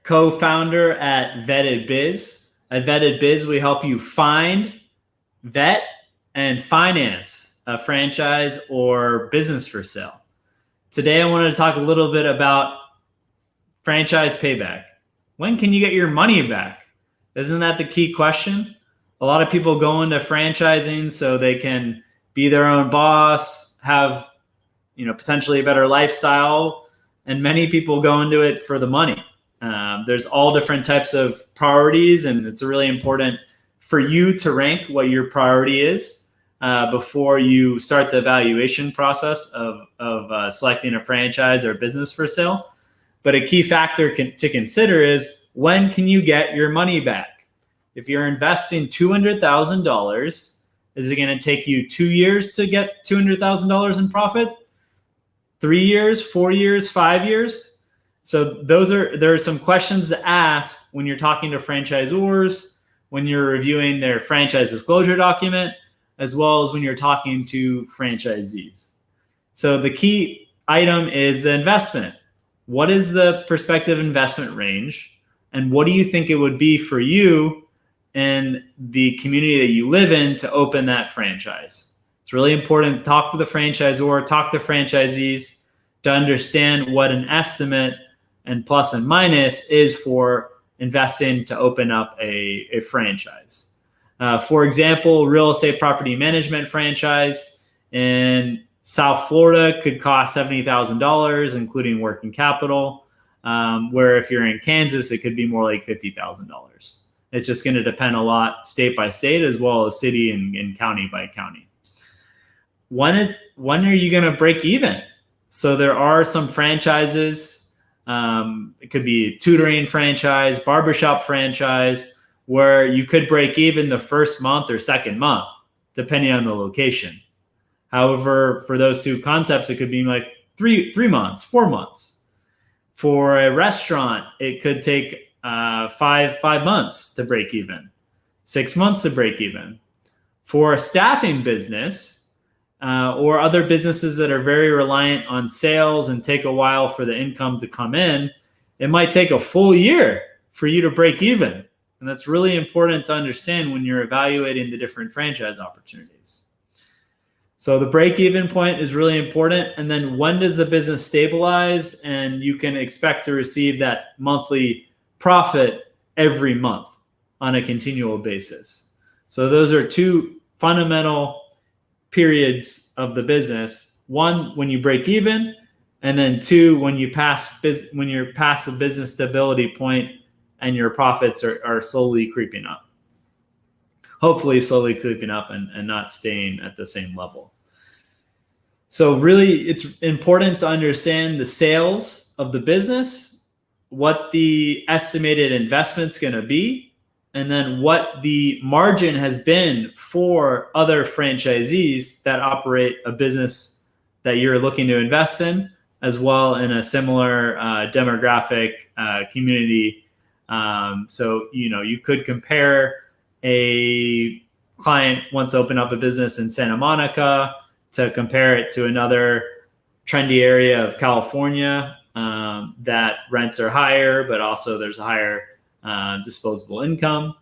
co-founder at Vetted Biz. At Vetted Biz, we help you find, vet, and finance a franchise or business for sale. Today, I wanted to talk a little bit about franchise payback. When can you get your money back? Isn't that the key question? A lot of people go into franchising so they can be their own boss, have potentially a better lifestyle, and many people go into it for the money. There's all different types of priorities, and it's really important for you to rank what your priority is before you start the evaluation process of selecting a franchise or business for sale. But a key factor to consider is, when can you get your money back? If you're investing $200,000, is it going to take you 2 years to get $200,000 in profit? 3 years, 4 years, 5 years? So there are some questions to ask when you're talking to franchisors, when you're reviewing their franchise disclosure document, as well as when you're talking to franchisees. So the key item is the investment. What is the prospective investment range? And what do you think it would be for you and the community that you live in to open that franchise? It's really important to talk to the franchisor, talk to franchisees to understand what an estimate and plus and minus is for investing to open up a franchise. For example, real estate property management franchise in South Florida could cost $70,000, including working capital, where if you're in Kansas, it could be more like $50,000. It's just going to depend a lot state by state, as well as city and county by county. When are you going to break even? So there are some franchises. It could be a tutoring franchise, barbershop franchise, where you could break even the first month or second month, depending on the location. However, for those two concepts, it could be like three months, 4 months. For a restaurant, it could take 5 months to break even, 6 months to break even. For a staffing business, or other businesses that are very reliant on sales and take a while for the income to come in, it might take a full year for you to break even. And that's really important to understand when you're evaluating the different franchise opportunities. So the break-even point is really important. And then when does the business stabilize and you can expect to receive that monthly profit every month on a continual basis? So those are two fundamental periods of the business. One, when you break even, and then two, when you're past the business stability point and your profits are slowly creeping up. Hopefully slowly creeping up and not staying at the same level. So really, it's important to understand the sales of the business, what the estimated investment's going to be, and then what the margin has been for other franchisees that operate a business that you're looking to invest in, as well in a similar demographic community. So you could compare a client wants to open up a business in Santa Monica to compare it to another trendy area of California that rents are higher, but also there's a higher disposable income.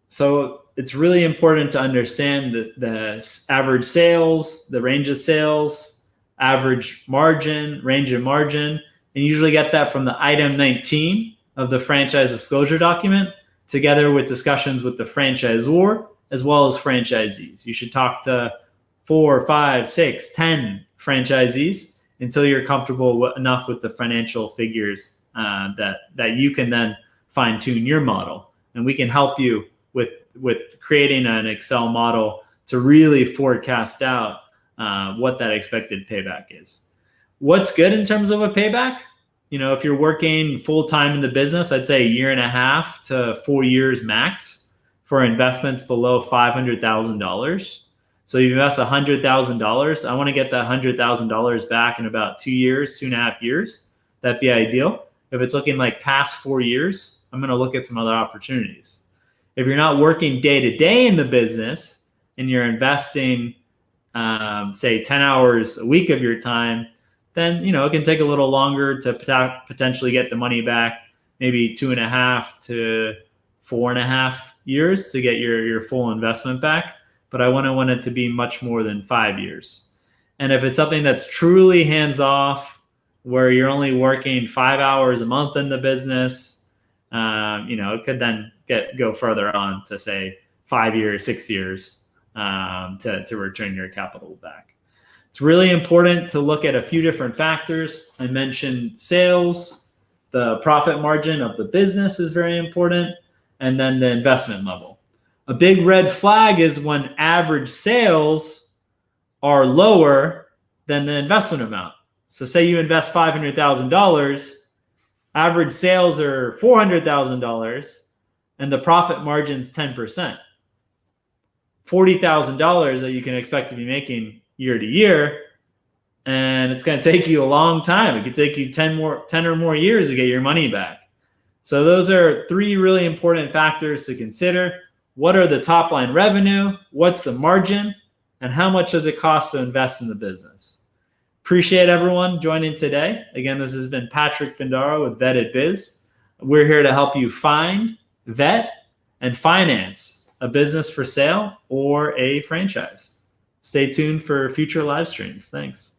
So it's really important to understand the average sales, the range of sales, average margin, range of margin, and usually get that from the item 19 of the franchise disclosure document, together with discussions with the franchisor as well as franchisees. You should talk to 4, 5, 6, 10 franchisees until you're comfortable enough with the financial figures that you can then fine tune your model. And we can help you with creating an Excel model to really forecast out what that expected payback is. What's good in terms of a payback? If you're working full time in the business, I'd say 1.5 to 4 years max for investments below $500,000. So you invest $100,000. I want to get that $100,000 back in about 2 years, 2.5 years. That'd be ideal. If it's looking like past 4 years, I'm going to look at some other opportunities. If you're not working day to day in the business and you're investing, say 10 hours a week of your time, then, it can take a little longer to potentially get the money back, maybe 2.5 to 4.5 years to get your full investment back. But I wouldn't want it to be much more than 5 years. And if it's something that's truly hands off, where you're only working 5 hours a month in the business, it could then go further on to say 5 years, 6 years to return your capital back. It's really important to look at a few different factors. I mentioned sales, the profit margin of the business is very important, and then the investment level. A big red flag is when average sales are lower than the investment amount. So say you invest $500,000, average sales are $400,000, and the profit margin's 10%. $40,000 that you can expect to be making year to year, and it's going to take you a long time. It could take you 10 or more years to get your money back. So those are 3 really important factors to consider. What are the top line revenue? What's the margin? And how much does it cost to invest in the business? Appreciate everyone joining today. Again, this has been Patrick Findaro with Vetted Biz. We're here to help you find, vet, and finance a business for sale or a franchise. Stay tuned for future live streams. Thanks.